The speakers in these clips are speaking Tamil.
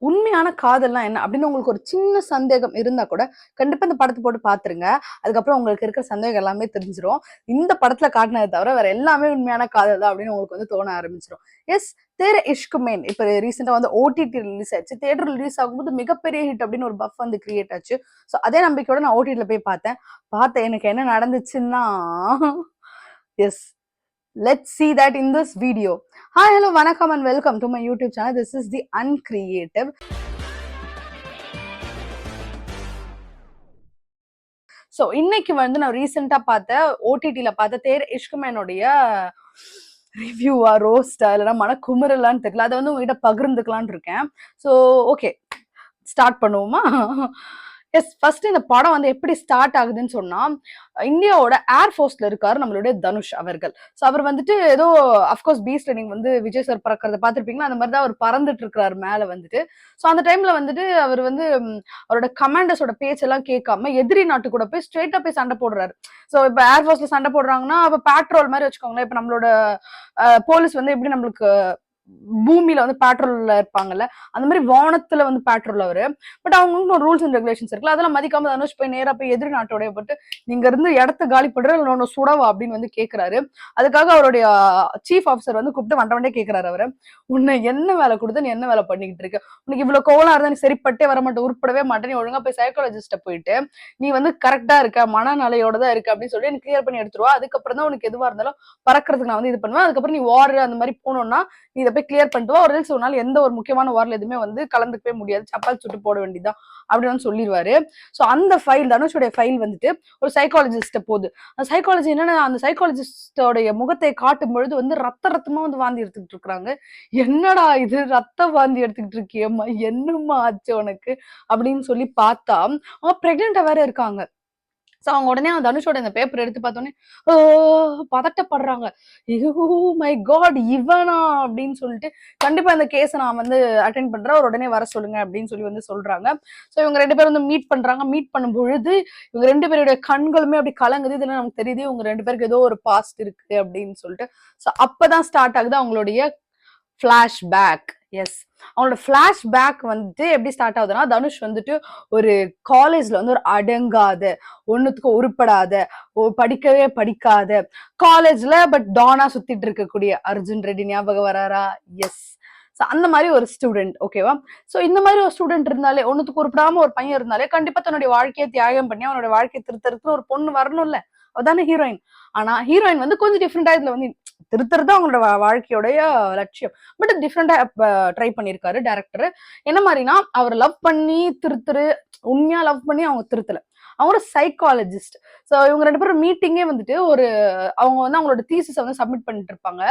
உண்மையான காதல்னா என்ன அப்படின்னு உங்களுக்கு ஒரு சின்ன சந்தேகம் இருந்தா கூட கண்டிப்பா இந்த படத்தை போட்டு பாத்துருங்க. அதுக்கப்புறம் உங்களுக்கு இருக்கிற சந்தேகம் எல்லாமே தெரிஞ்சிரும். இந்த படத்துல காட்டினதை தவிர வேற எல்லாமே உண்மையான காதல் தான் அப்படின்னு உங்களுக்கு வந்து தோண ஆரம்பிச்சிடும். எஸ், தேர இஷ்க் மேன் இப்ப ரீசெண்டா வந்து ஓடிடி ரிலீஸ் ஆச்சு. தியேட்டர் ரிலீஸ் ஆகும்போது மிகப்பெரிய ஹிட் அப்படின்னு ஒரு பஃப் வந்து கிரியேட் ஆச்சு. ஸோ அதே நம்பிக்கையோட நான் ஓடிடில போய் பார்த்தேன் எனக்கு என்ன நடந்துச்சுன்னா, S, let's see that in this video. Hi, hello, vanakkam and welcome to my YouTube channel. This is the Uncreative. So இன்னைக்கு வந்து நான் ரீசெண்டா பார்த்த ஓடிடில பார்த்த தேர் இஷ்குமேனுடைய ரிவ்யூவா ரோஸ்டா இல்லைன்னா மனக்குமுறலான்னு தெரியல. அதை வந்து உங்ககிட்ட பகிர்ந்துக்கலான் இருக்கேன். ஸோ ஓகே, ஸ்டார்ட் பண்ணுவோமா? எஸ், ஃபர்ஸ்ட் இந்த படம் வந்து எப்படி ஸ்டார்ட் ஆகுதுன்னு சொன்னா, இந்தியாவோட ஏர்ஃபோர்ஸ்ல இருக்காரு நம்மளுடைய தனுஷ் அவர்கள். ஸோ அவர் வந்துட்டு ஏதோ அஃப்கோர்ஸ் பீஸ்ட்ல நீங்க வந்து விஜய் சார் பறக்கிறத பார்த்துருப்பீங்களா, அந்த மாதிரி தான் அவர் பறந்துட்டு இருக்கிறாரு மேல வந்துட்டு. ஸோ அந்த டைம்ல வந்துட்டு அவர் வந்து அவரோட கமாண்டர்ஸோட பேச்செல்லாம் கேட்காம எதிரி நாட்டு கூட போய் ஸ்ட்ரெயிட்டா போய் சண்டை போடுறாரு. ஸோ இப்போ ஏர்ஃபோர்ஸ்ல சண்டை போடுறாங்கன்னா அப்ப பேட்ரோல் மாதிரி வச்சுக்கோங்களேன். இப்ப நம்மளோட போலீஸ் வந்து எப்படி நம்மளுக்கு பூமியில வந்து பேட்ரோல்ல இருப்பாங்கல்ல, அந்த மாதிரி வானத்துல வந்து பேட்ரோல் அவரு. பட் அவங்க ரூல்ஸ் அண்ட் ரெகுலேஷன்ஸ் இருக்குல்ல, அதெல்லாம் மதிக்காம தனுஷ் போய் நேரா போய் எதிரி நாட்டோடைய பட்டு நீங்க இருந்து இடத்த காலி பண்ற சுடவா அப்படின்னு வந்து கேட்கிறாரு. அதுக்காக அவருடைய சீஃப் ஆஃபீஸர் வந்து கூப்பிட்டு வண்டே கேட்கிறாரு அவரை, உன்னை என்ன வேலை கொடுத்து நீ என்ன வேலை பண்ணிக்கிட்டு இருக்க, உனக்கு இவ்வளவு கோவலா இருந்தா நீ சரிப்பட்டே வர மாட்டேன், உருப்படவே மாட்டேன், நீ ஒழுங்கா போய் சைக்காலஜிஸ்ட போயிட்டு நீ வந்து கரெக்டா இருக்க, மனநிலையோட தான் இருக்க அப்படின்னு சொல்லி எனக்கு கிளியர் பண்ணி எடுத்துருவா. அதுக்கப்புறம் தான் உனக்கு எதுவா இருந்தாலும் பறக்கிறதுக்கு நான் வந்து இது பண்ணுவேன். அதுக்கப்புறம் நீ வார் அந்த மாதிரி போனோம்னா நீ இதை போய் கிளியர் பண்ணிட்டு வா. ஒரு ரீல்ஸ் ஒரு நாள் எந்த ஒரு முக்கியமான வாரில் எதுவுமே வந்து கலந்துக்கவே முடியாது, சப்பால் சுட்டு போட வேண்டியதான் அப்படின்னு வந்து சொல்லிடுவாரு. ஸோ அந்த ஃபைல் தனுஷோடைய ஃபைல் வந்துட்டு ஒரு சைக்காலஜிஸ்ட போகுது. அந்த சைக்காலஜி என்னன்னா, அந்த சைக்காலஜிஸ்டோடைய முகத்தை காட்டும் பொழுது வந்து ரத்தமா வந்து வாந்தி எடுத்துக்கிட்டு இருக்கிறாங்க. என்னடா இது ரத்த வாந்தி எடுத்துக்கிட்டு இருக்கியம்மா, என்னம்மா ஆச்சு உனக்கு அப்படின்னு சொல்லி பார்த்தா அவங்க பிரெக்னெண்டா வேற இருக்காங்க. சோ அவங்க உடனே தனுஷோட இந்த பேப்பர் எடுத்து பார்த்தோன்னே பதட்டப்படுறாங்க. மை காட், இவனா அப்படின்னு சொல்லிட்டு கண்டிப்பா இந்த கேஸை நான் வந்து அட்டென்ட் பண்றேன், அவர் உடனே வர சொல்லுங்க அப்படின்னு சொல்லி வந்து சொல்றாங்க. சோ இவங்க ரெண்டு பேரும் வந்து மீட் பண்றாங்க. மீட் பண்ணும் பொழுது இவங்க ரெண்டு பேருடைய கண்களுமே அப்படி கலங்குது. இதுல நமக்கு தெரியுது இவங்க ரெண்டு பேருக்கு ஏதோ ஒரு பாஸ்ட் இருக்கு அப்படின்னு சொல்லிட்டு. சோ அப்பதான் ஸ்டார்ட் ஆகுது அவங்களுடைய ஃபிளாஷ்பேக். எஸ், அவங்களோட ஃபிளாஷ்பேக் வந்துட்டு எப்படி ஸ்டார்ட் ஆகுதுன்னா, தனுஷ் வந்துட்டு ஒரு காலேஜ்ல வந்து ஒரு அடங்காத, ஒண்ணுத்துக்கு உருப்படாத, படிக்கவே படிக்காத காலேஜ்ல பட் டானா சுத்திட்டு இருக்கக்கூடிய அர்ஜுன் ரெட்டி ஞாபகம் வராரா? எஸ், அந்த மாதிரி ஒரு ஸ்டூடெண்ட். ஓகேவா? சோ இந்த மாதிரி ஒரு ஸ்டூடெண்ட் இருந்தாலே, ஒண்ணுத்துக்கு உருப்படாம ஒரு பையன் இருந்தாலே கண்டிப்பா தன்னுடைய வாழ்க்கையை தியாகம் பண்ணி அவனோட வாழ்க்கையை திருத்தறதுக்கு ஒரு பொண்ணு வரணும்ல, அதான ஹீரோயின். ஆனா ஹீரோயின் வந்து கொஞ்சம் டிஃப்ரெண்டா இதுல வந்து திருத்துறது அவங்களோட வாழ்க்கையோடைய லட்சியம். பட் டிஃப்ரெண்டா ட்ரை பண்ணிருக்காரு டைரக்டர். என்ன மாதிரினா, அவர் லவ் பண்ணி திருத்துரு, உண்மையா லவ் பண்ணி அவங்க திருத்தல, அவங்க ஒரு சைக்காலஜிஸ்ட். ஸோ இவங்க ரெண்டு பேரும் மீட்டிங்கே வந்துட்டு ஒரு அவங்க வந்து அவங்களோட தீசிஸை வந்து சப்மிட் பண்ணிட்டு இருப்பாங்க,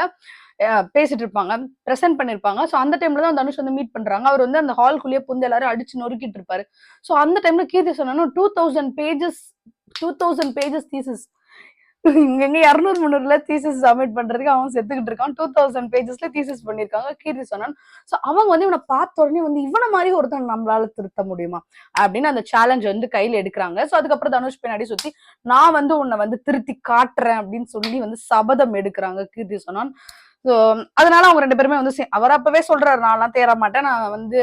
பேசிட்டு இருப்பாங்க, ப்ரெசென்ட் பண்ணிருப்பாங்க. ஸோ அந்த டைம்ல தான் தனுஷ் வந்து மீட் பண்றாங்க. அவர் வந்து அந்த ஹால்குள்ளேயே புந்து எல்லாரும் அடிச்சு நொறுக்கிட்டு இருப்பாரு. ஸோ அந்த டைம்ல கீர்த்தி சொன்னா 2000 பேஜஸ் தீசிஸ், இங்க 200 300 தீசிஸ் சப்மிட் பண்றதுக்கு அவன் செத்துக்கிட்டு இருக்கான். 2000 பேஜஸ்ல தீசிஸ் பண்ணிருக்காங்க கீர்த்தி சொன்னான். சோ அவங்க வந்து இவனை பார்த்த உடனே வந்து இவன மாதிரி ஒருத்தன் நம்மளால திருத்த முடியுமா அப்படின்னு அந்த சேலஞ்ச் வந்து கையில எடுக்கிறாங்க. சோ அதுக்கப்புறம் தனுஷ் பின்னாடி சுத்தி நான் வந்து உன்னை வந்து திருத்தி காட்டுறேன் அப்படின்னு சொல்லி வந்து சபதம் எடுக்கிறாங்க கீர்த்தி சொன்னான். சோ அதனால அவங்க ரெண்டு பேருமே வந்து அவர் அப்பவே சொல்றாரு, நான் எல்லாம் தேர மாட்டேன், நான் வந்து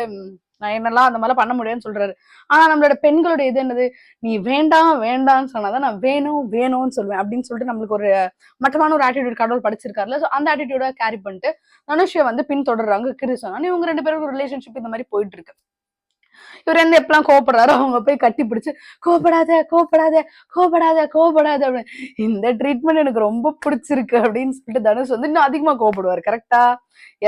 நான் என்னெல்லாம் அந்த மாதிரிலாம் பண்ண முடியும்னு சொல்றாரு. ஆனா நம்மளோட பெண்களுடைய இது என்னது, நீ வேண்டாம் வேண்டாம்னு சொன்னாதான் நான் வேணும் வேணும்னு சொல்லுவேன் அப்படின்னு சொல்லிட்டு நம்மளுக்கு ஒரு மட்டமான ஒரு ஆட்டிடியூட் கடவுள் படிச்சிருக்காருல்ல. ஸோ அந்த ஆட்டிடியூட கேரி பண்ணிட்டு தனுஷை வந்து பின்தொடர்றாங்க கீர்த்தி சொன்னான். இவங்க ரெண்டு பேரும் ரிலேஷன்ஷிப் இந்த மாதிரி போயிட்டு இருக்கு. இவர் வந்து எப்பெல்லாம் கோவப்படுறாரோ அவங்க போய் கட்டி பிடிச்சு கோபப்படாத கோபப்படாத கோபப்படாத கோபப்படாத அப்படின்னு, இந்த ட்ரீட்மெண்ட் எனக்கு ரொம்ப பிடிச்சிருக்கு அப்படின்னு சொல்லிட்டு தனுஷ் வந்து இன்னும் அதிகமா கோவப்படுவார். கரெக்டா?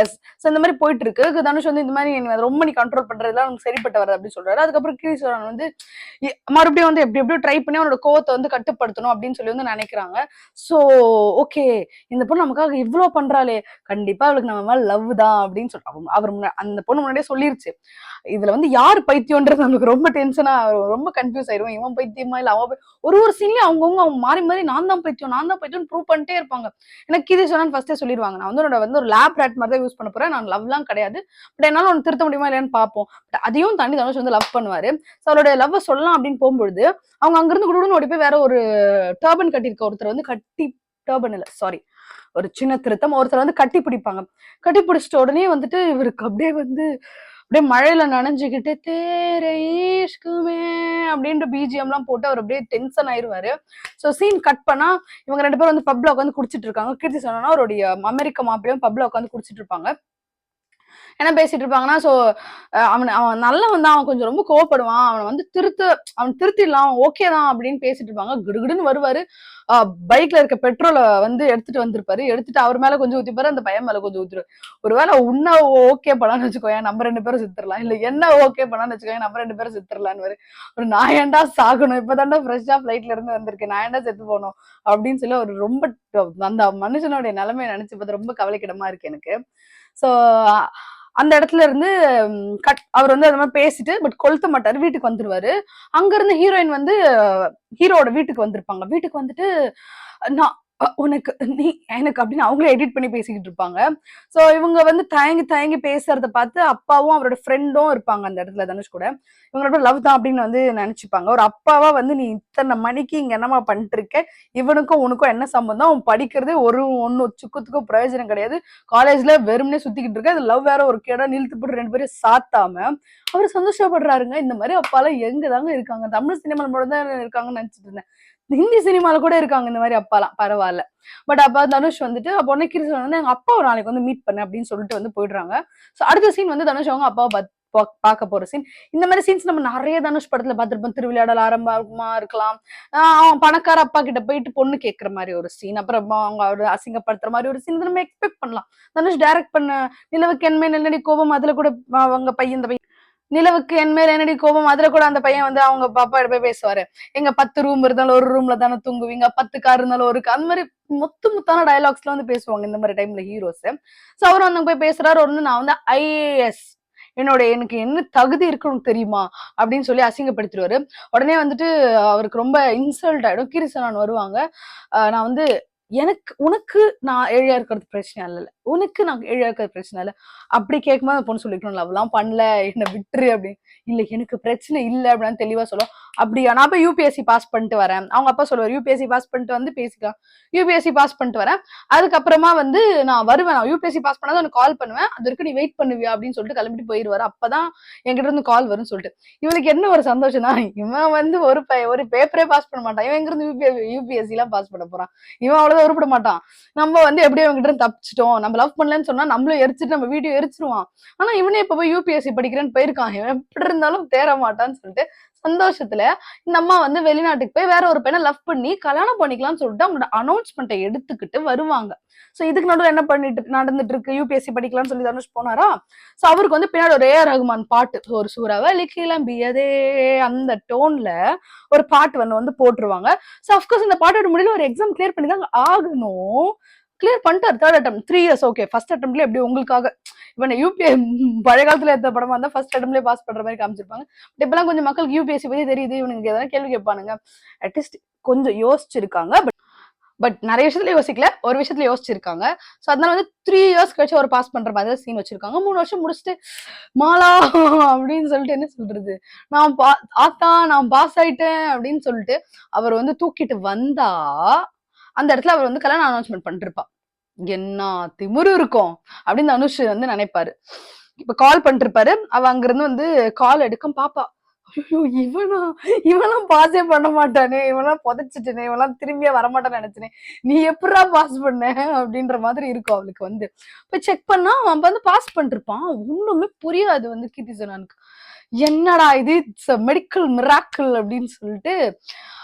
எஸ். சோ இந்த மாதிரி போயிட்டு இருக்கு. தனுஷ் வந்து இந்த மாதிரி ரொம்ப நீ கண்ட்ரோல் பண்றதுலாம் உனக்கு சரிப்பட்டு வராது அப்படின்னு சொல்றாரு. அதுக்கப்புறம் கீர்த்தி வந்து மறுபடியும் வந்து எப்படி எப்படியோ ட்ரை பண்ணி அவனோட கோவத்தை வந்து கட்டுப்படுத்தணும் அப்படின்னு சொல்லி வந்து நினைக்கிறாங்க. சோ ஓகே, இந்த பொண்ணு நமக்காக இவ்வளவு பண்றாளே, கண்டிப்பா அவளுக்கு நம்ம மேல லவ் தான் அப்படின்னு சொல்லிட்டு அவர் அந்த பொண்ணு முன்னாடியே சொல்லிருச்சு. இதுல வந்து யாரு பைத்தியம்ன்றது நமக்கு ரொம்ப டென்ஷனா, ரொம்ப கன்ஃபியூஸ் ஆயிரும். இவன் பைத்தியமா இல்ல அவன் ஒரு சீன்லயும் அவங்கவுங்க அவங்க மாறி மாறி நான் தான் பைத்தியம் ப்ரூவ் பண்ணிட்டே இருப்பாங்க. எனக்கு கீதை சொன்னான்னு ஃபர்ஸ்டே சொல்லிடுவாங்க, நான் வந்து ஒரு லேப் ரேட் மாதிரி தான் யூஸ் பண்ண போறேன், நான் லவ்லாம் கிடையாது, பட் என்னால ஒன்னு திருத்த முடியுமா இல்லையான்னு பார்ப்போம். பட் அதையும் தாண்டி தனுஷ் வந்து லவ் பண்ணுவாரு. அவரோட லவ் சொல்லலாம் அப்படின்னு போகும்பொழுது அவங்க அங்கிருந்து குடுன்னு ஓடி போய் வேற ஒரு டர்பன் கட்டியிருக்க ஒருத்தர் வந்து டர்பன் இல்ல சாரி, ஒரு சின்ன திருத்தம், ஒருத்தர் வந்து கட்டி பிடிப்பாங்க. கட்டி பிடிச்சிட்ட உடனே வந்துட்டு இவருக்கு அப்படியே வந்து அப்படியே மழையில நனைஞ்சுக்கிட்டு தேரை இஷ்குமே அப்படின்ற பிஜிஎம் எல்லாம் போட்டு அவர் அப்படியே டென்ஷன் ஆயிருவாரு. சோ சீன் கட் பண்ணா இவங்க 2 பேரும் வந்து பப்ல உட்காந்து குடிச்சிட்டு இருக்காங்க. கீர்த்தி சுரேஷனும் அவருடைய அமெரிக்க மாப்பிள்ளையும் பப்ல உட்காந்து குடிச்சிட்டு இருப்பாங்க. என்ன பேசிட்டு இருப்பாங்கன்னா, சோ அவன் நல்லவன் தான், அவன் கொஞ்சம் ரொம்ப கோவப்படுவான், அவனை வந்து அவன் திருத்திடலாம், ஓகே தான் அப்படின்னு பேசிட்டு இருப்பாங்க. கிடுகிடுன்னு வருவாரு, பைக்ல இருக்க பெட்ரோலை வந்து எடுத்துட்டு வந்திருப்பாரு. எடுத்துட்டு அவர் மேல கொஞ்சம் ஊத்திப்பாரு, அந்த பையன் மேல கொஞ்சம் ஊத்திருவாரு. ஒருவேளை உன்ன ஓகே பண்ணான்னு வச்சுக்கோயேன், நம்ம 2 பேரும் செத்துடலாம், இல்ல என்ன ஓகே பண்ணான்னு வச்சுக்கோயேன், நம்ம 2 பேரும் செத்துடலான்னு. ஒரு நான் ஏன்டா சாகணும், இப்பதான்டா ஃப்ரெஷ்ஷா ஃபிளைட்ல இருந்து வந்திருக்கேன், நான் ஏன்டா செத்து போகணும் அப்படின்னு சொல்லி ஒரு ரொம்ப அந்த மனுஷனுடைய நிலைமையை நினைச்சு பார்த்து ரொம்ப கவலைக்கிடமா இருக்கு எனக்கு. சோ அந்த இடத்துல இருந்து அவர் வந்து அது மாதிரி பேசிட்டு பட் கொளுத்த மாட்டாரு, வீட்டுக்கு வந்துருவாரு. அங்க இருந்து ஹீரோயின் வந்து ஹீரோட வீட்டுக்கு வந்திருப்பாங்க. வீட்டுக்கு வந்துட்டு நான் உனக்கு நீ எனக்கு அப்படின்னு அவங்களே எடிட் பண்ணி பேசிக்கிட்டு இருப்பாங்க. சோ இவங்க வந்து தயங்கி தயங்கி பேசுறத பார்த்து அப்பாவும் அவரோட ஃப்ரெண்டும் இருப்பாங்க அந்த இடத்துல, தனுஷ் கூட. இவங்களோட லவ் தான் அப்படின்னு வந்து நினைச்சுப்பாங்க. ஒரு அப்பாவா வந்து நீ இத்தனை மணிக்கு இங்க என்னமா பண்ணிட்டு இருக்க, இவனுக்கும் உனக்கும் என்ன சம்பந்தம், அவன் படிக்கிறது ஒன்னு சுக்கத்துக்கும் பிரயோஜனம் கிடையாது, காலேஜ்ல வெறுமனே சுத்திக்கிட்டு இருக்க, அது லவ் வேற ஒரு கேடா நிறுத்து போட்டு 2 பேரும் சாத்தாம அவர் சந்தோஷப்படுறாருங்க. இந்த மாதிரி அப்பாலாம் எங்கதாங்க இருக்காங்க, தமிழ் சினிமால மட்டும் தான் இருக்காங்கன்னு நினைச்சிட்டு இருந்தேன். ஹிந்தி சினிமால கூட இருக்காங்க இந்த மாதிரி அப்பாலாம், பரவாயில்ல. பட் அப்ப தனுஷ் வந்துட்டு அப்போ உடனே கிரிஸ் வந்து எங்க அப்பா ஒரு நாளைக்கு வந்து மீட் பண்ண அப்படின்னு சொல்லிட்டு வந்து போயிடுறாங்க. சோ அடுத்த சீன் வந்து தனுஷ் அவங்க அப்பாவை பார்க்க போற சீன். இந்த மாதிரி சீன்ஸ் நம்ம நிறைய தனுஷ் படத்துல பார்த்திருப்போம். திருவிளையாடல் ஆரம்பமா இருக்கலாம், அவன் பணக்கார அப்பா கிட்ட போயிட்டு பொண்ணு கேட்கிற மாதிரி ஒரு சீன், அப்புறம் அவங்க அவரு அசிங்கப்படுத்துற மாதிரி ஒரு சீன் நம்ம எக்ஸ்பெக்ட் பண்ணலாம். தனுஷ் டைரக்ட் பண்ண நிலவுக்கு என்மே நெல்லடி கோபம், அதுல கூட அவங்க பையன் இந்த நிலவுக்கு என் மேல என்னடி கோபம், அதுல கூட அந்த பையன் வந்து அவங்க பாப்பா போய் பேசுவாரு, எங்க 10 ரூம் இருந்தாலும் ஒரு ரூம்ல தானே தூங்குவீங்க, 10 கார் இருந்தாலும் ஒரு அந்த மாதிரி முத்தான டயலாக்ஸ்ல வந்து பேசுவாங்க இந்த மாதிரி டைம்ல ஹீரோஸ். சோ அவரு வந்து போய் பேசுறாரு, ஒண்ணு நான் வந்து IAS எனக்கு என்ன தகுதி இருக்குன்னு தெரியுமா அப்படின்னு சொல்லி அசிங்கப்படுத்திடுவாரு. உடனே வந்துட்டு அவருக்கு ரொம்ப இன்சல்ட் ஆயிடும். கீரிசனான் வருவாங்க, நான் வந்து உனக்கு நான் ஏழையா இருக்கிறது பிரச்சனை இல்ல, உனக்கு நான் ஏழையா இருக்கிறது பிரச்சனை இல்ல அப்படி கேட்கும்போது அந்த பொண்ணு சொல்லிக்கணும், லவ்லாம் பண்ணல என்ன விட்டுரு அப்படின்னு. இல்ல எனக்கு பிரச்சனை இல்ல அப்படின்னு தெளிவா சொல்லும். அப்படியா, நான் போய் UPSC பாஸ் பண்ணிட்டு வரேன். அவங்க அப்பா சொல்லுவார், UPSC பாஸ் பண்ணிட்டு வந்து பேசிக்கலாம். UPSC பாஸ் பண்ணிட்டு வரேன், அதுக்கப்புறமா வந்து நான் வருவேன், நான் UPSC பாஸ் பண்ணாதான் உனக்கு கால் பண்ணுவேன், அது வரைக்கும் நீ வெயிட் பண்ணுவியா அப்படின்னு சொல்லிட்டு கிளம்பிட்டு போயிடுவாரு. அப்பதான் என்கிட்ட இருந்து கால் வரும்னு சொல்லிட்டு. இவனுக்கு என்ன ஒரு சந்தோஷம் தான், இவன் வந்து ஒரு பேப்பரே பாஸ் பண்ண மாட்டான், இவன் எங்க இருந்து UPSC எல்லாம் பாஸ் பண்ண போறான், இவன் அவ்வளவு உருப்பட மாட்டான். நம்ம வந்து எப்படியும் அவங்ககிட்ட இருந்து தப்பிச்சிட்டோம், நம்ம லவ் பண்ணலன்னு சொன்னா நம்மளும் எரிச்சிட்டு நம்ம வீடியோ எரிச்சிருவான். ஆனா இவனே இப்ப போய் UPSC படிக்கிறேன்னு போயிருக்கான், இவன் எப்படி இருந்தாலும் தேர மாட்டான்னு சொல்லிட்டு சந்தோஷத்துல இந்த அம்மா வந்து வெளிநாட்டுக்கு போய் வேற ஒரு பையனை லவ் பண்ணி கல்யாணம் பண்ணிக்கலாம்னு சொல்லிட்டு அவங்களோட அனௌன்ஸ்மெண்ட்டை எடுத்துக்கிட்டு வருவாங்க. சோ இதுக்கு நடுவில் என்ன நடந்துட்டு இருக்கு, UPSC படிக்கலாம்னு சொல்லி தனுஷ் போனாரா. சோ அவருக்கு வந்து பின்னாடி ஒரு AR ரகுமான் பாட்டு, ஒரு சூறாவளி கிளம்பியதே அந்த டோன்ல ஒரு பாட்டு வந்து போட்டுருவாங்க. சோ அப்கோர்ஸ் இந்த பாட்டோட முடியல ஒரு எக்ஸாம் கிளியர் பண்ணி தான் ஆகணும். கிளியர் பண்ணிட்டாரு, 3rd attempt 3 years. Okay, first அட்டம்ப்ட்ல எப்படி உங்களுக்காக இவன் UPSC பழைய காலத்துல எடுத்த படமா இருந்தா ஃபர்ஸ்ட் அட்டம்ப்ட்லயே பாஸ் பண்ற மாதிரி காமிச்சிருப்பாங்க. பட் இப்பெல்லாம் கொஞ்சம் மக்களுக்கு UPSC பத்தி தெரியுது, இவனுக்கு எதனா கேள்வி கேட்பானுங்க, அட்லீஸ்ட் கொஞ்சம் யோசிச்சிருக்காங்க. பட் நிறைய விஷயத்துல யோசிக்கல, ஒரு விஷயத்துல யோசிச்சிருக்காங்க. சோ அதனால வந்து 3 years கழிச்சு ஒரு பாஸ் பண்ற மாதிரி சீன் வச்சிருக்காங்க. 3 வருஷம் முடிச்சுட்டு மாலா அப்படின்னு சொல்லிட்டு என்ன சொல்றது, நான் பாஸ் ஆயிட்டேன் அப்படின்னு சொல்லிட்டு அவர் வந்து தூக்கிட்டு வந்தா அந்த இடத்துல அவர் வந்து கல்யாணம் அனௌன்ஸ்மெண்ட் பண்ணிருப்பா. என்ன திமுரு இருக்கும் அப்படின்னு தனுஷ் வந்து நினைப்பாரு. இப்ப கால் பண்ணிட்டு இருப்பாரு, அவ அங்கிருந்து வந்து கால் எடுக்கும் பாப்பா, ஐயோ இவெல்லாம் பாஸே பண்ண மாட்டானே, இவெல்லாம் புதைச்சிட்டேனே, இவெல்லாம் திரும்பியே வரமாட்டான்னு நினைச்சனே, நீ எப்படா பாஸ் பண்ண அப்படின்ற மாதிரி இருக்கும் அவளுக்கு. வந்து போய் செக் பண்ணா அவன் வந்து பாஸ் பண்ணிருப்பான். ஒண்ணுமே புரியாது வந்து கீர்த்தி சுரேஷனுக்கு, என்னடா இது மெடிக்கல் மிராக்கிள் அப்படின்னு சொல்லிட்டு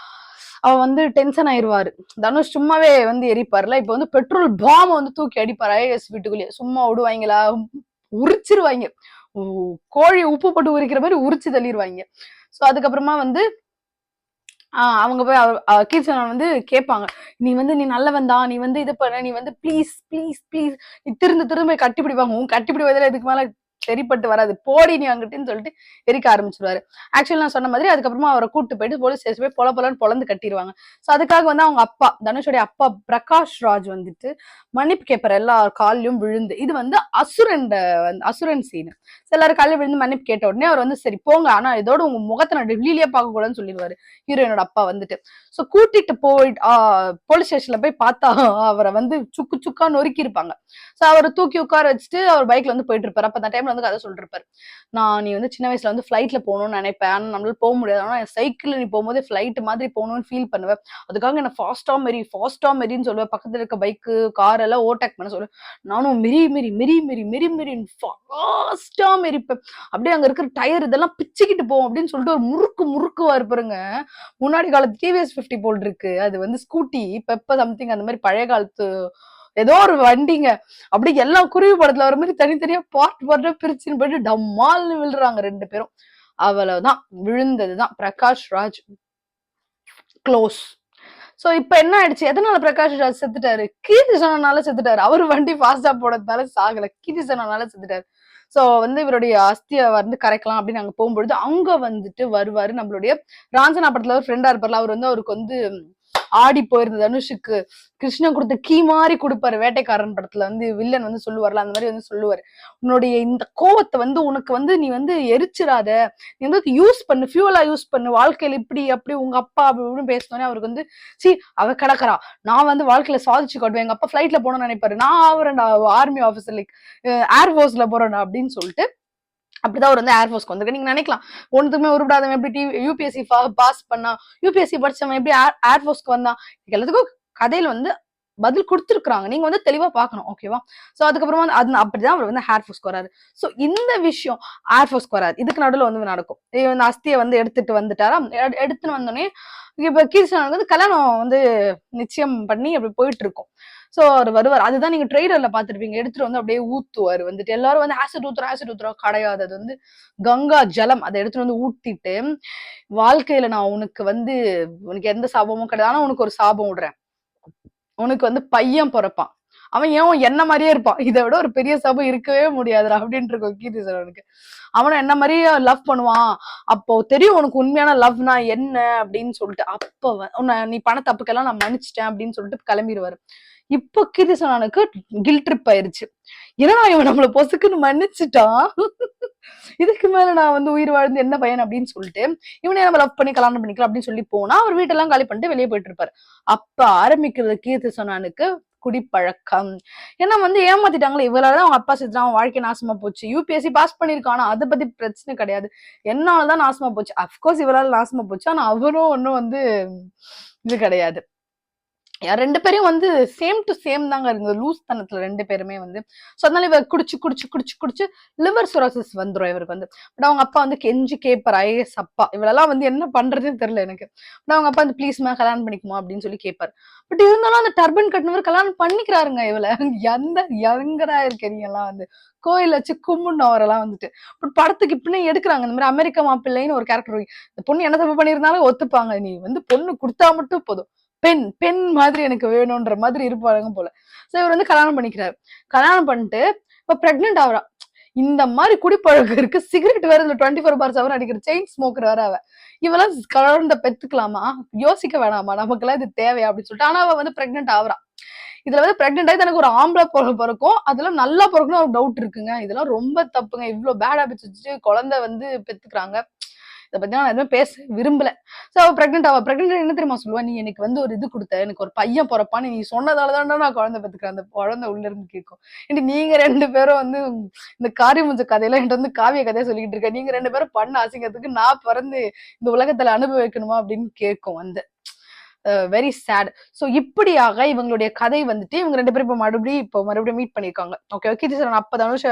அவன் வந்து டென்ஷன் ஆயிருவாரு. தனுஷ் சும்மாவே வந்து எரிப்பாருல, இப்ப வந்து பெட்ரோல் பாம் வந்து தூக்கி அடிப்பாரு IAS வீட்டுக்குள்ளேயே. சும்மா விடுவாங்களா, உரிச்சிருவாங்க, கோழி உப்பு போட்டு உரிக்கிற மாதிரி உரிச்சு தள்ளிடுவாங்க. சோ அதுக்கப்புறமா வந்து அவங்க போய் கீர்த்தனா வந்து கேட்பாங்க, நீ நல்லவன் தான், நீ வந்து இது பண்ண, நீ வந்து ப்ளீஸ் ப்ளீஸ் ப்ளீஸ், நீ திரும்ப கட்டிப்பிடிப்பாங்க, உன் கட்டிப்பிடிவதில் இதுக்கு மேல சரிப்பட்டு வராது, போடி நீ அங்கிட்டுன்னு சொல்லிட்டு எரிக்க ஆரம்பிச்சிருவாரு. ஆக்சுவலி நான் சொன்ன மாதிரி அதுக்கப்புறமா அவரை கூட்டு போயிட்டு போலீஸ் ஸ்டேஷன் போய் பொலன்னு பொலந்து கட்டிடுவாங்க. சோ அதுக்காக வந்து அவங்க அப்பா, தனுஷோடைய அப்பா பிரகாஷ் ராஜ் வந்துட்டு மன்னிப்பு கேட்பாரு எல்லா காலிலும் விழுந்து. இது வந்து அசுரன் சீன். எல்லாரும் காலையில் விழுந்து மன்னிப்பு கேட்ட உடனே அவர் வந்து சரி போங்க, ஆனா இதோட உங்க முகத்தை நான் டெல்லியிலேயே பார்க்க கூடாதுன்னு சொல்லிடுவாரு ஹீரோயினோட அப்பா வந்துட்டு. சோ கூட்டிட்டு போலீஸ் ஸ்டேஷன்ல போய் பார்த்தா அவரை வந்து சுக்கா நொறுக்கி இருப்பாங்க. சோ அவரை தூக்கி உட்கார வச்சுட்டு அவர் பைக்ல வந்து போயிட்டு இருப்பாரு. அப்ப அந்த டைம்ல வந்து கதை சொல்லிட்டு இருப்பாரு. நீ வந்து சின்ன வயசுல வந்து ஃபிளைட்ல போகணும்னு நினைப்பேன், ஆனா நம்மளால போக முடியாது, ஆனா என் சைக்கிள்ல நீ போகும்போது ஃபிளைட் மாதிரி போகணும்னு ஃபீல் பண்ணுவேன், அதுக்காக என்ன ஃபாஸ்டா மெரின்னு சொல்லுவேன், பக்கத்துல இருக்க பைக்கு கார் எல்லாம் ஓவர்டேக் பண்ண சொல்லுவேன், நானும் மெரி ஃபாஸ்டா மெரிப்பேன், அப்படியே அங்க இருக்கிற டயர் இதெல்லாம் பிச்சுக்கிட்டு போவோம் அப்படின்னு சொல்லிட்டு ஒரு முறுக்குவாரு பாருங்க. முன்னாடி காலத்து டிவிஎஸ் 50 போல் இருக்கு, அது வந்து ஸ்கூட்டி பெப்ப சம்திங் அந்த மாதிரி பழைய காலத்து ஏதோ ஒரு வண்டிங்க. அப்படி எல்லா குருவி படத்துல வர மாதிரி தனித்தனியா பார்ட் பிரிச்சுன்னு போயிட்டு டம்மால்னு விழுறாங்க 2 பேரும். அவ்வளவுதான், விழுந்ததுதான். பிரகாஷ் ராஜ் க்ளோஸ். சோ இப்ப என்ன ஆயிடுச்சு, எதனால பிரகாஷ் ராஜ் செத்துட்டாரு? கீர்த்தி சுனனால செத்துட்டாரு. அவரு வண்டி ஃபாஸ்டா போனதுனால சாகல, கீர்த்தி சுனனால செத்துட்டாரு. சோ வந்து இவருடைய அஸ்திய வந்து கரைக்கலாம் அப்படின்னு அங்க போகும்பொழுது அங்க வந்துட்டு வருவாரு நம்மளுடைய ராஞ்சனா படத்துல ஒரு ஃப்ரெண்டா இருப்பார்ல, அவர் வந்து அவருக்கு வந்து ஆடி போயிருந்த தனுஷுக்கு கிருஷ்ணன் கொடுத்த கீ மாதிரி கொடுப்பாரு. வேட்டைக்காரன் படத்துல வந்து வில்லன் வந்து சொல்லுவார்ல, அந்த மாதிரி வந்து சொல்லுவாரு, உன்னுடைய இந்த கோவத்தை வந்து உனக்கு வந்து நீ வந்து எரிச்சிடாத, நீ வந்து யூஸ் பண்ணு, ஃபியூலா யூஸ் பண்ணு, வாழ்க்கையில இப்படி அப்படி உங்க அப்பா அப்படின்னு பேசினோன்னே அவருக்கு வந்து அவ கிடக்குறா, நான் வந்து வாழ்க்கையில சாதிச்சு காட்டுவேன், எங்க அப்பா ஃபிளைட்ல போகணும்னு நினைப்பாரு, நான் ஆவறேன்டா ஆர்மி ஆஃபீஸர், லைக் ஏர்ஃபோர்ஸ்ல போறேன்டா அப்படின்னு சொல்லிட்டு அப்படிதான் அவர் வந்து ஏர்ஃபோர்ஸ்க்கு வந்திருக்கு. நீங்க நினைக்கலாம் ஒன்றுமே உருப்படாதவன் எப்படி யூபிஎஸ்சி பாஸ் பண்ணா, யூபிஎஸ்சி படிச்சவன் எப்படி ஏர்ஃபோர்ஸ்க்கு வந்தான், எல்லாத்துக்கும் கதையில வந்து பதில் கொடுத்துருக்காங்க, நீங்க வந்து தெளிவா பாக்கணும். ஓகேவா? சோ அதுக்கப்புறமா அது அப்படிதான் அவர் வந்து ஏர்ஃபோர்ஸ்க்கு வராரு. சோ இந்த விஷயம் ஏர்ஃபோர்ஸ்க்கு வராது, இதுக்கு நடுவில் வந்து நடக்கும். இந்த அஸ்தியை வந்து எடுத்துட்டு வந்துட்டாரா, எடுத்துன்னு வந்தோடனே இப்ப கீர்த்தனா வந்து கல்யாணம் வந்து நிச்சயம் பண்ணி அப்படி போயிட்டு இருக்கும். சோ அவர் வருவார், அதுதான் நீங்க ட்ரெய்லர்ல பாத்துருப்பீங்க, எடுத்துட்டு வந்து அப்படியே ஊத்துவாரு வந்துட்டு, எல்லாரும் வந்து ஆசிட் ஊத்துறோம் கிடையாது, அது வந்து கங்கா ஜலம், அதை எடுத்துட்டு வந்து ஊத்திட்டு, வாழ்க்கையில நான் உனக்கு வந்து உனக்கு எந்த சாபமும் கிடையாது, ஆனா உனக்கு ஒரு சாபம் விடுறேன், உனக்கு வந்து பையன் பிறப்பான், அவன் ஏன் என்ன மாதிரியே இருப்பான், இதை விட ஒரு பெரிய சாபம் இருக்கவே முடியாதுடா அப்படின்ட்டு இருக்கும் கீர்த்தி சுரேனுக்கு. அவனை என்ன மாதிரியே லவ் பண்ணுவான், அப்போ தெரியும் உனக்கு உண்மையான லவ்னா என்ன அப்படின்னு சொல்லிட்டு, அப்ப உன்னை நீ பண்ண தப்புக்கெல்லாம் நான் மன்னிச்சிட்டேன் அப்படின்னு சொல்லிட்டு கிளம்பிடுவாரு. இப்போ கீர்த்தி சுரேனுக்கு கில்ட் ட்ரிப் ஆயிருச்சு, ஏன்னா இவன் நம்மள பொசுக்குன்னு மன்னிச்சுட்டான், இதுக்கு மேல நான் வந்து உயிர் வாழ்ந்து என்ன பையன் அப்படின்னு சொல்லிட்டு இவனே நம்ம லவ் பண்ணி கல்யாணம் பண்ணிக்கலாம் அப்படின்னு சொல்லி போனா அவர் வீட்டெல்லாம் காலி பண்ணிட்டு வெளியே போயிட்டு இருப்பாரு. அப்ப ஆரம்பிக்கிறது கீர்த்தி சுரேனுக்கு குடிப்பழக்கம். ஏன்னா வந்து ஏமாத்திட்டாங்களே, இவரால அவங்க அப்பா செத்துறான், அவன் வாழ்க்கை நாசமா போச்சு, யூபிஎஸ்சி பாஸ் பண்ணிருக்கான், ஆனா அதை பத்தி பிரச்சனை கிடையாது, என்னாலதான் நாசமா போச்சு, அப்கோர்ஸ் இவரால் நாசமா போச்சு, ஆனா அவரும் ஒன்னும் வந்து இது கிடையாது. 2 பேரும் வந்து சேம் டு சேம் தாங்க இருந்தது, லூஸ் தனத்துல 2 பேருமே வந்து. சோ அதனால இவர் குடிச்சு லிவர் சுரோசிஸ் வந்துரும் இவருக்கு வந்து. பட் அவங்க அப்பா வந்து கெஞ்சி கேட்பாரு, ஐஎஸ் அப்பா, இவளெல்லாம் வந்து என்ன பண்றதுன்னு தெரியல எனக்கு, பட் அவங்க அப்பா வந்து ப்ளீஸ்மா கல்யாணம் பண்ணிக்குமா அப்படின்னு சொல்லி கேட்பாரு. பட் இருந்தாலும் அந்த டர்பன் கட்டினவர் கல்யாணம் பண்ணிக்கிறாருங்க இவளை, எந்த யங்கரா இருக்கீங்கலாம் வந்து கோயில் வச்சு கும்பிடணும் அவரெல்லாம் வந்துட்டு. பட் படத்துக்கு இப்படின்னு எடுக்கிறாங்க, இந்த மாதிரி அமெரிக்கா மாப்பிள்ளைன்னு ஒரு கேரக்டர், இந்த பொண்ணு என்ன தப்பு பண்ணியிருந்தாலும் ஒத்துப்பாங்க, நீ வந்து பொண்ணு கொடுத்தா மட்டும் போதும், பெண் மாதிரி எனக்கு வேணும்ன்ற மாதிரி இருப்பாருங்க போல. சோ இவர் வந்து கல்யாணம் பண்ணிக்கிறாரு, கல்யாணம் பண்ணிட்டு இப்ப பிரெக்னென்ட் ஆகுறா. இந்த மாதிரி குடிப்பழக்கம் இருக்கு, சிகரெட் வேற இந்த 24/7 அடிக்கிற செயின் ஸ்மோக்கர் வேற அவ, இவெல்லாம் குழந்தை பெத்துக்கலாமா, யோசிக்க வேணாமா, நமக்கு எல்லாம் இது தேவையா அப்படின்னு சொல்லிட்டு. ஆனா அவ வந்து பிரெக்னென்ட் ஆகுறா. இதுல வந்து பிரெக்னென்ட் ஆகி எனக்கு ஒரு ஆம்பளை பிறக்கும், அதெல்லாம் நல்லா பிறக்கணும் ஒரு டவுட் இருக்குங்க, இதெல்லாம் ரொம்ப தப்புங்க, இவ்வளவு பேட் ஹாபிட்ஸ் வச்சுட்டு குழந்தை வந்து பெத்துக்கிறாங்க, இதை பத்தி நான் எதுவுமே பேச விரும்பல. சோ அவ பிரெக்னென்ட் என்ன தெரியுமா சொல்லுவா, நீ எனக்கு வந்து ஒரு இது கொடுத்த, எனக்கு ஒரு பையன் பிறப்பான்னு நீ சொன்னதாலதான் நான் குழந்தை பெத்துக்கிறேன், அந்த குழந்தை உள்ள இருந்து கேட்கும், நீங்க 2 பேரும் வந்து இந்த காரியமுஞ்ச கதையெல்லாம் என்கிட்ட வந்து காவிய கதையை சொல்லிக்கிட்டு இருக்க, நீங்க 2 பேரும் பண்ண அசிங்கத்துக்கு நான் பிறந்து இந்த உலகத்துல அனுபவிக்கணுமா அப்படின்னு கேட்கும் வந்து. Very sad. சோ இப்படியாக இவங்களுடைய கதை வந்துட்டு இவங்க 2 பேரும் இப்ப மறுபடியும் மீட் பண்ணிருக்காங்க. ஓகே, கீர்த்தி சுரேன் அப்ப தனுஷ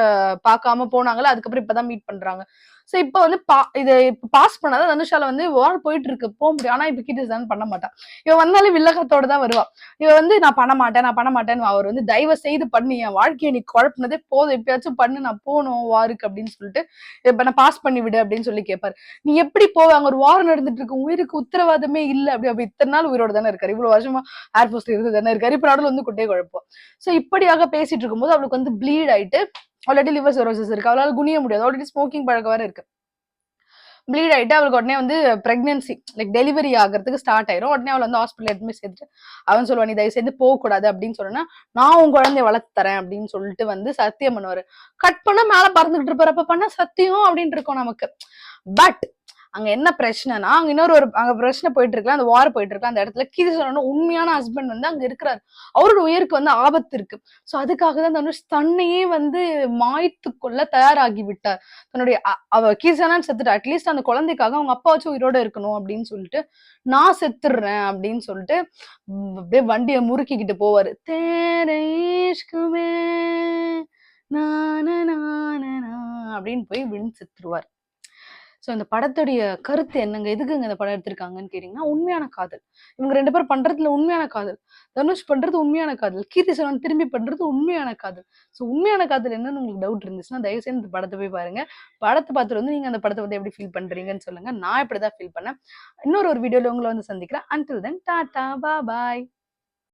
பார்க்காம போனாங்கல்ல, அதுக்கப்புறம் இப்பதான் மீட் பண்றாங்க. சோ இப்ப வந்து இது பாஸ் பண்ணாதான் தனுஷால வந்து வார் போயிட்டு இருக்கு, போக முடியும், ஆனா இப்ப கீர்த்தி சுரேன் பண்ண மாட்டான். இவ வந்தாலே வில்லகத்தோட தான் வருவா. இவ வந்து நான் பண்ண மாட்டேன்னு, அவர் வந்து தயவு செய்து பண்ணி என் வாழ்க்கையை நீ குழப்பினதே போதும், எப்பயாச்சும் பண்ணு, நான் போகணும் வாருக்கு அப்படின்னு சொல்லிட்டு, இப்ப நான் பாஸ் பண்ணி விடு அப்படின்னு சொல்லி கேட்பாரு. நீ எப்படி போவாங்க, ஒரு வார் நடந்துட்டு இருக்கு, உயிருக்கு உத்தரவாதமே இல்ல, அப்படி இத்தனை நாள் உயிரோட தானே இருக்காரு, இவ்வளவு வருஷமா ஏர்போர்ட்ல இருந்து தானே இருக்காரு, இப்ப நடுவில் வந்து குட்டையை குழப்போம். சோ இப்படியாக பேசிட்டு இருக்கும்போது அவளுக்கு வந்து ப்ளீட் ஆயிட்டு, ஆல்ரெடி லிவர் சிரோசிஸ் இருக்கு, அவளால குனிய முடியாது, ஆல்ரெடி ஸ்மோக்கிங் பழக்கம் வேற இருக்கு, ப்ளீட் ஆயிட்டு அவளுக்கு உடனே வந்து பிரெக்னன்சி லைக் டெலிவரி ஆகிறதுக்கு ஸ்டார்ட் ஆயிரும். உடனே அவள் வந்து ஹாஸ்பிட்டல் எடுத்துமே சேர்த்துட்டு அவன் சொல்லுவான், நீ தயவு செய்து போக கூடாது அப்படின்னு சொன்னா, நான் உன் குழந்தைய வளர்த்து தரேன் அப்படின்னு சொல்லிட்டு வந்து சத்தியம் பண்ணுவாரு. கட் பண்ண மேல பறந்துகிட்டு இருப்பாரு, அப்ப பண்ண சத்தியம் அப்படின்னு இருக்கும் நமக்கு. பட் அங்க என்ன பிரச்சனைனா, அங்க அங்க பிரச்சனை போயிட்டு இருக்கலாம், அந்த வார் போயிட்டு இருக்கலாம். அந்த இடத்துல கீர்த்தி சுரேனோட உண்மையான ஹஸ்பண்ட் வந்து அங்க இருக்கிறாரு. அவரோட உயிருக்கு வந்து ஆபத்து இருக்கு. சோ அதுக்காக தான் தனுஷ் தன்னையே வந்து மாய்த்து கொள்ள தயாராகி விட்டார். தன்னுடைய அவ கீர்த்தி செத்துட்டா. அட்லீஸ்ட் அந்த குழந்தைக்காக அவங்க அப்பாவாச்சும் உயிரோட இருக்கணும் அப்படின்னு சொல்லிட்டு, நான் செத்துடுறேன் அப்படின்னு சொல்லிட்டு அப்படியே வண்டியை முறுக்கிக்கிட்டு போவாரு. தேரே இஷ்குமே நான நான நா அப்படின்னு போய் விழுந்து செத்துருவார். ஸோ இந்த படத்துடைய கருத்து என்னங்க? எதுக்குங்க இந்த படம் எடுத்திருக்காங்கன்னு கேட்டீங்கன்னா, உண்மையான காதல். இவங்க 2 பேரும் பண்றதுல உண்மையான காதல். தனுஷ் பண்றது உண்மையான காதல். கீர்த்தி சுரேன் திரும்பி பண்றது உண்மையான காதல். ஸோ உண்மையான காதல் என்னன்னு உங்களுக்கு டவுட் இருந்துச்சுன்னா, தயவு செய்து இந்த படத்த போய் பாருங்க. படத்த பார்த்துட்டு வந்து நீங்க அந்த படத்த வந்து எப்படி ஃபீல் பண்றீங்கன்னு சொல்லுங்க. நான் இப்படிதான் ஃபீல் பண்ணேன். இன்னொரு வீடியோல உங்கள வந்து சந்திக்கிறேன். அன்டில் தென் டாடா, பாய்.